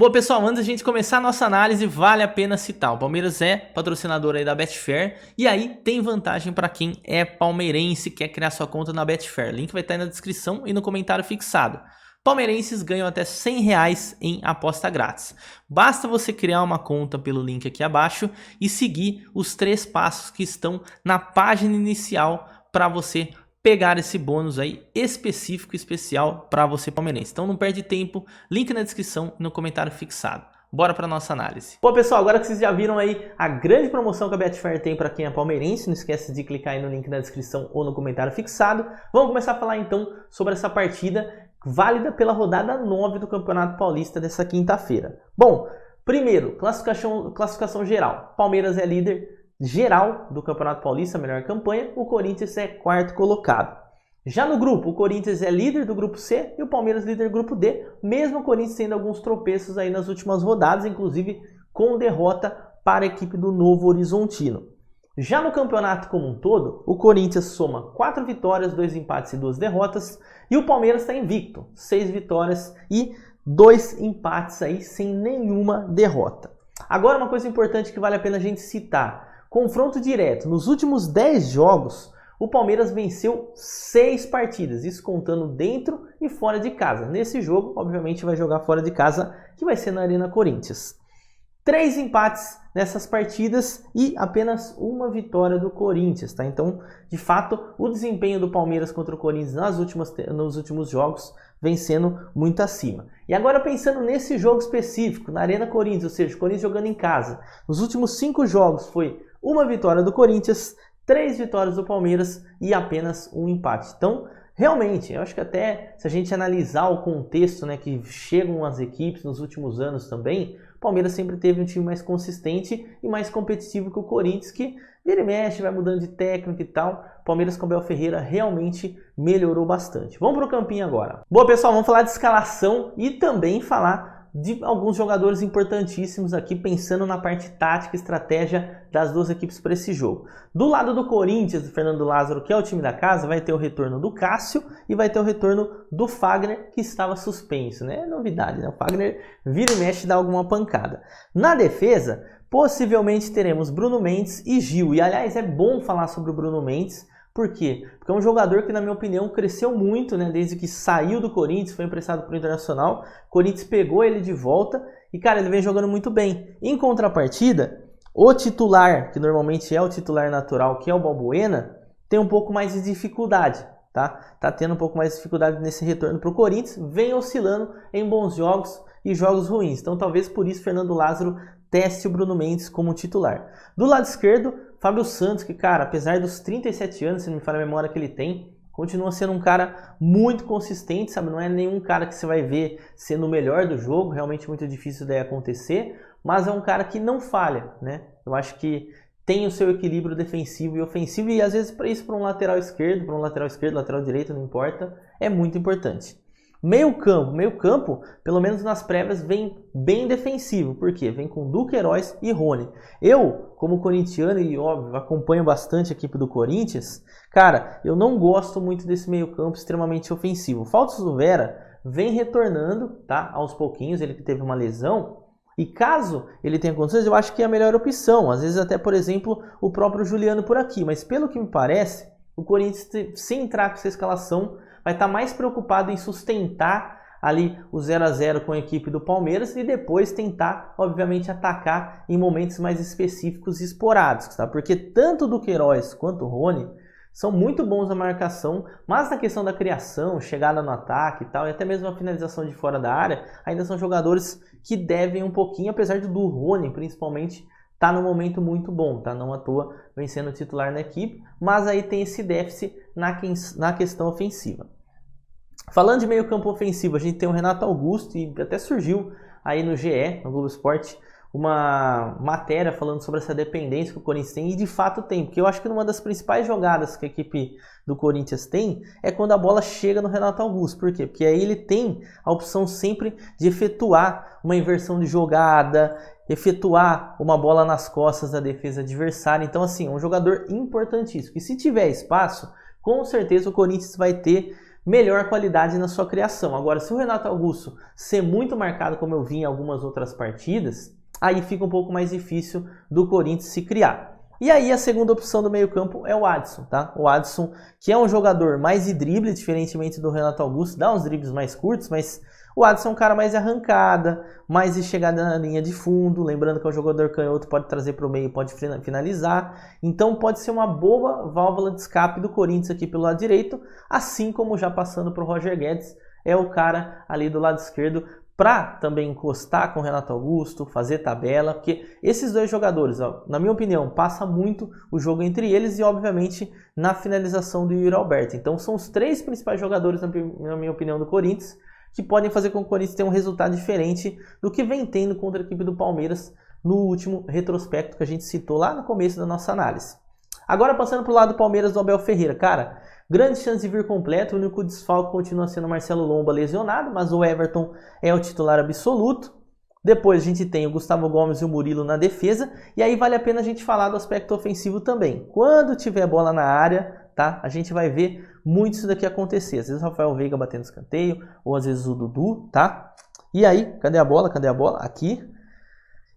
Bom, pessoal, antes da gente começar a nossa análise, vale a pena citar, o Palmeiras é patrocinador aí da Betfair e aí tem vantagem para quem é palmeirense e quer criar sua conta na Betfair. Link vai estar aí na descrição e no comentário fixado. Palmeirenses ganham até R$100 em aposta grátis. Basta você criar uma conta pelo link aqui abaixo e seguir os 3 passos que estão na página inicial para você pegar esse bônus aí específico, especial para você palmeirense. Então não perde tempo, link na descrição e no comentário fixado. Bora para nossa análise. Bom, pessoal, agora que vocês já viram aí a grande promoção que a Betfair tem para quem é palmeirense, não esquece de clicar aí no link na descrição ou no comentário fixado. Vamos começar a falar então sobre essa partida válida pela rodada 9 do Campeonato Paulista dessa quinta-feira. Bom, primeiro, classificação geral. Palmeiras é líder geral do Campeonato Paulista, a melhor campanha. O Corinthians é quarto colocado. Já no grupo, o Corinthians é líder do grupo C e o Palmeiras líder do grupo D, mesmo o Corinthians tendo alguns tropeços aí nas últimas rodadas, inclusive com derrota para a equipe do Novo Horizontino. Já no campeonato como um todo, o Corinthians soma 4 vitórias, 2 empates e 2 derrotas, e o Palmeiras está invicto, 6 vitórias e 2 empates aí sem nenhuma derrota. Agora uma coisa importante que vale a pena a gente citar, confronto direto, nos últimos 10 jogos, o Palmeiras venceu 6 partidas, isso contando dentro e fora de casa. Nesse jogo, obviamente, vai jogar fora de casa, que vai ser na Arena Corinthians. 3 empates nessas partidas e apenas uma vitória do Corinthians, tá? Então, de fato, o desempenho do Palmeiras contra o Corinthians nos últimos jogos vem sendo muito acima. E agora pensando nesse jogo específico, na Arena Corinthians, ou seja, o Corinthians jogando em casa, nos últimos 5 jogos foi uma vitória do Corinthians, 3 vitórias do Palmeiras e apenas um empate. Então, realmente, eu acho que até se a gente analisar o contexto, né, que chegam as equipes nos últimos anos também, o Palmeiras sempre teve um time mais consistente e mais competitivo que o Corinthians, que vira e mexe, vai mudando de técnico e tal. O Palmeiras com o Abel Ferreira realmente melhorou bastante. Vamos para o campinho agora. Bom, pessoal, vamos falar de escalação e também falar de alguns jogadores importantíssimos aqui, pensando na parte tática e estratégia das duas equipes para esse jogo. Do lado do Corinthians, do Fernando Lázaro, que é o time da casa, vai ter o retorno do Cássio e vai ter o retorno do Fagner, que estava suspenso, né? É novidade, né? O Fagner vira e mexe e dá alguma pancada. Na defesa, possivelmente teremos Bruno Mendes e Gil. E, aliás, é bom falar sobre o Bruno Mendes. Por quê? Porque é um jogador que, na minha opinião, cresceu muito, né? Desde que saiu do Corinthians, foi emprestado para o Internacional. O Corinthians pegou ele de volta e, cara, ele vem jogando muito bem. Em contrapartida, o titular, que normalmente é o titular natural, que é o Balbuena, tem um pouco mais de dificuldade, tá? Tá tendo um pouco mais de dificuldade nesse retorno para o Corinthians, vem oscilando em bons jogos e jogos ruins. Então, talvez por isso, Fernando Lázaro teste o Bruno Mendes como titular. Do lado esquerdo, Fábio Santos, que, cara, apesar dos 37 anos, se não me falha a memória que ele tem, continua sendo um cara muito consistente, sabe? Não é nenhum cara que você vai ver sendo o melhor do jogo, realmente muito difícil daí acontecer, mas é um cara que não falha, né? Eu acho que tem o seu equilíbrio defensivo e ofensivo, e às vezes para isso, para um lateral esquerdo, lateral direito, não importa, é muito importante. Meio campo, pelo menos nas prévias, vem bem defensivo. Por quê? Vem com Duqueiroz e Rony. Eu, como corintiano e, óbvio, acompanho bastante a equipe do Corinthians, cara, eu não gosto muito desse meio campo extremamente ofensivo. O Falso Silveira vem retornando, tá? Aos pouquinhos, ele que teve uma lesão. E caso ele tenha condições, eu acho que é a melhor opção. Às vezes até, por exemplo, o próprio Juliano por aqui. Mas pelo que me parece, o Corinthians, se entrar com essa escalação, vai estar mais preocupado em sustentar ali o 0 a 0 com a equipe do Palmeiras e depois tentar, obviamente, atacar em momentos mais específicos e esporádicos, tá? Porque tanto o Duqueiroz quanto o Rony são muito bons na marcação, mas na questão da criação, chegada no ataque e tal, e até mesmo a finalização de fora da área, ainda são jogadores que devem um pouquinho, apesar do Rony, principalmente, tá num momento muito bom, tá? Não à toa vem sendo titular na equipe, mas aí tem esse déficit na questão ofensiva. Falando de meio campo ofensivo, a gente tem o Renato Augusto e até surgiu aí no GE, no Globo Esporte, uma matéria falando sobre essa dependência que o Corinthians tem, e de fato tem, porque eu acho que uma das principais jogadas que a equipe do Corinthians tem é quando a bola chega no Renato Augusto. Por quê? Porque aí ele tem a opção sempre de efetuar uma inversão de jogada, efetuar uma bola nas costas da defesa adversária. Então, assim, é um jogador importantíssimo. E se tiver espaço, com certeza o Corinthians vai ter melhor qualidade na sua criação. Agora, se o Renato Augusto ser muito marcado, como eu vi em algumas outras partidas, aí fica um pouco mais difícil do Corinthians se criar. E aí a segunda opção do meio campo é o Adson, tá? O Adson, que é um jogador mais de drible, diferentemente do Renato Augusto, dá uns dribles mais curtos, mas o Adson é um cara mais de arrancada, mais de chegada na linha de fundo, lembrando que é um jogador canhoto, pode trazer para o meio, pode finalizar, então pode ser uma boa válvula de escape do Corinthians aqui pelo lado direito, assim como já passando para o Roger Guedes, é o cara ali do lado esquerdo, para também encostar com o Renato Augusto, fazer tabela, porque esses dois jogadores, ó, na minha opinião, passa muito o jogo entre eles e, obviamente, na finalização do Yuri Alberto. Então, são os três principais jogadores, na minha opinião, do Corinthians, que podem fazer com que o Corinthians tenha um resultado diferente do que vem tendo contra a equipe do Palmeiras no último retrospecto que a gente citou lá no começo da nossa análise. Agora, passando para o lado do Palmeiras do Abel Ferreira, cara, grande chance de vir completo, o único desfalque continua sendo o Marcelo Lomba lesionado, mas o Everton é o titular absoluto. Depois a gente tem o Gustavo Gomes e o Murilo na defesa, e aí vale a pena a gente falar do aspecto ofensivo também. Quando tiver bola na área, tá? A gente vai ver muito isso daqui acontecer. Às vezes o Rafael Veiga batendo escanteio, ou às vezes o Dudu, tá? E aí, cadê a bola? Cadê a bola? Aqui.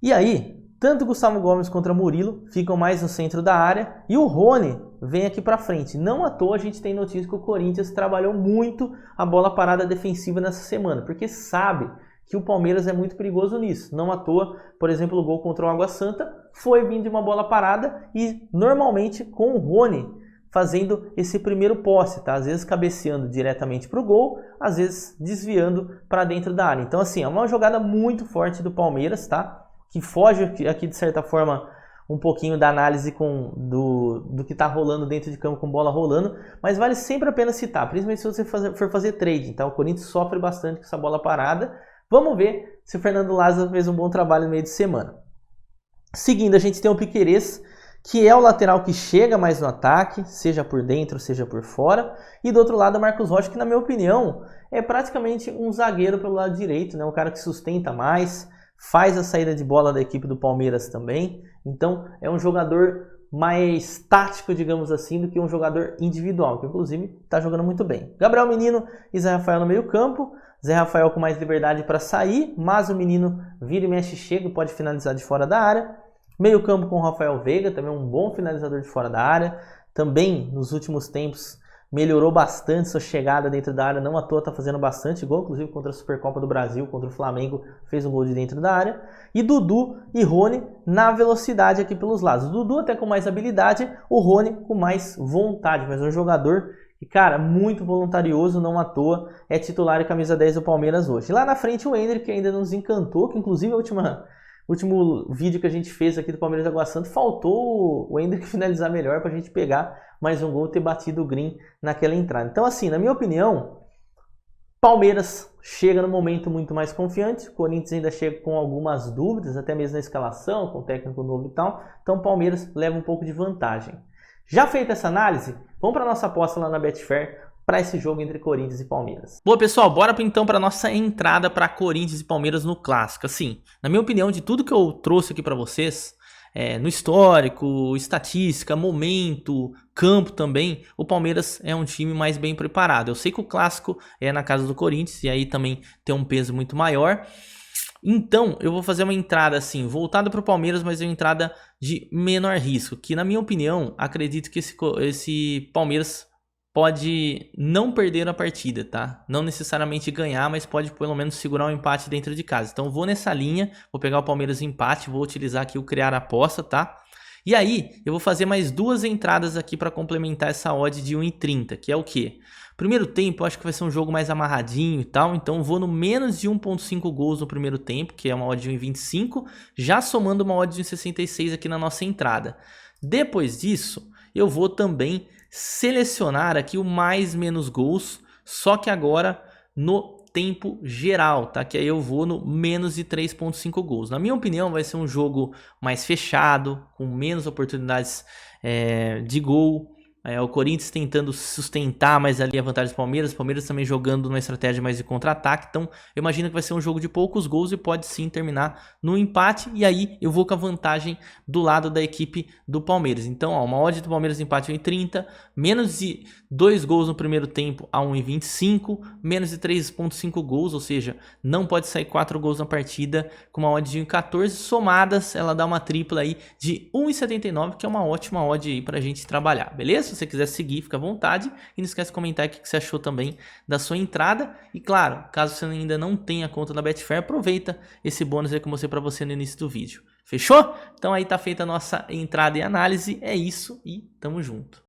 E aí, tanto Gustavo Gomes contra Murilo ficam mais no centro da área e o Rony vem aqui para frente. Não à toa a gente tem notícia que o Corinthians trabalhou muito a bola parada defensiva nessa semana, porque sabe que o Palmeiras é muito perigoso nisso. Não à toa, por exemplo, o gol contra o Água Santa foi vindo de uma bola parada e normalmente com o Rony fazendo esse primeiro posse, tá? Às vezes cabeceando diretamente para o gol, às vezes desviando para dentro da área. Então assim, é uma jogada muito forte do Palmeiras, tá? Que foge aqui de certa forma um pouquinho da análise do que está rolando dentro de campo com bola rolando, mas vale sempre a pena citar, principalmente se você for fazer trade, tá? O Corinthians sofre bastante com essa bola parada. Vamos ver se o Fernando Lázaro fez um bom trabalho no meio de semana. Seguindo, a gente tem o Piquerez, que é o lateral que chega mais no ataque, seja por dentro, seja por fora. E do outro lado, o Marcos Rocha, que na minha opinião é praticamente um zagueiro pelo lado direito, né? Um cara que sustenta mais, faz a saída de bola da equipe do Palmeiras também. Então é um jogador mais tático, digamos assim, do que um jogador individual, que inclusive está jogando muito bem. Gabriel Menino e Zé Rafael no meio campo. Zé Rafael com mais liberdade para sair, mas o Menino vira e mexe, chega e pode finalizar de fora da área. Meio campo com o Rafael Veiga, também um bom finalizador de fora da área. Também nos últimos tempos melhorou bastante sua chegada dentro da área, não à toa está fazendo bastante gol, inclusive contra a Supercopa do Brasil, contra o Flamengo, fez um gol de dentro da área. E Dudu e Rony na velocidade aqui pelos lados. O Dudu até com mais habilidade, o Rony com mais vontade, mas é um jogador que, cara, muito voluntarioso, não à toa, é titular e camisa 10 do Palmeiras hoje. Lá na frente o Ender, que ainda nos encantou, que inclusive o último vídeo que a gente fez aqui do Palmeiras Água Santa, faltou o Ender finalizar melhor para a gente pegar mais um gol e ter batido o Green naquela entrada. Então assim, na minha opinião, Palmeiras chega no momento muito mais confiante, o Corinthians ainda chega com algumas dúvidas, até mesmo na escalação, com o técnico novo e tal, então o Palmeiras leva um pouco de vantagem. Já feita essa análise, vamos para a nossa aposta lá na Betfair, para esse jogo entre Corinthians e Palmeiras. Boa, pessoal, bora então para nossa entrada para Corinthians e Palmeiras no Clássico. Assim, na minha opinião, de tudo que eu trouxe aqui para vocês, no histórico, estatística, momento, campo também, o Palmeiras é um time mais bem preparado. Eu sei que o Clássico é na casa do Corinthians e aí também tem um peso muito maior. Então, eu vou fazer uma entrada assim, voltada para o Palmeiras, mas uma entrada de menor risco, que na minha opinião, acredito que esse Palmeiras pode não perder a partida, tá? Não necessariamente ganhar, mas pode pelo menos segurar um empate dentro de casa. Então vou nessa linha, vou pegar o Palmeiras empate, vou utilizar aqui o criar aposta, tá? E aí eu vou fazer mais duas entradas aqui para complementar essa odd de 1,30, que é o quê? Primeiro tempo eu acho que vai ser um jogo mais amarradinho e tal, então vou no menos de 1,5 gols no primeiro tempo, que é uma odd de 1,25, já somando uma odd de 1,66 aqui na nossa entrada. Depois disso, eu vou também selecionar aqui o mais menos gols, só que agora no tempo geral, tá? Que aí eu vou no menos de 3,5 gols. Na minha opinião, vai ser um jogo mais fechado, com menos oportunidades de gol. O Corinthians tentando sustentar mais ali a vantagem do Palmeiras. O Palmeiras também jogando numa estratégia mais de contra-ataque. Então eu imagino que vai ser um jogo de poucos gols e pode sim terminar no empate. E aí eu vou com a vantagem do lado da equipe do Palmeiras. Então uma odd do Palmeiras empate 1,30. Menos de 2 gols no primeiro tempo a 1,25. Menos de 3,5 gols. Ou seja, não pode sair 4 gols na partida. Com uma odd de 1,14. Somadas ela dá uma tripla aí de 1,79. Que é uma ótima odd aí pra gente trabalhar. Beleza? Se você quiser seguir, fica à vontade. E não esquece de comentar o que você achou também da sua entrada. E claro, caso você ainda não tenha conta na Betfair, aproveita esse bônus aí que eu mostrei para você no início do vídeo. Fechou? Então aí tá feita a nossa entrada e análise. É isso e tamo junto.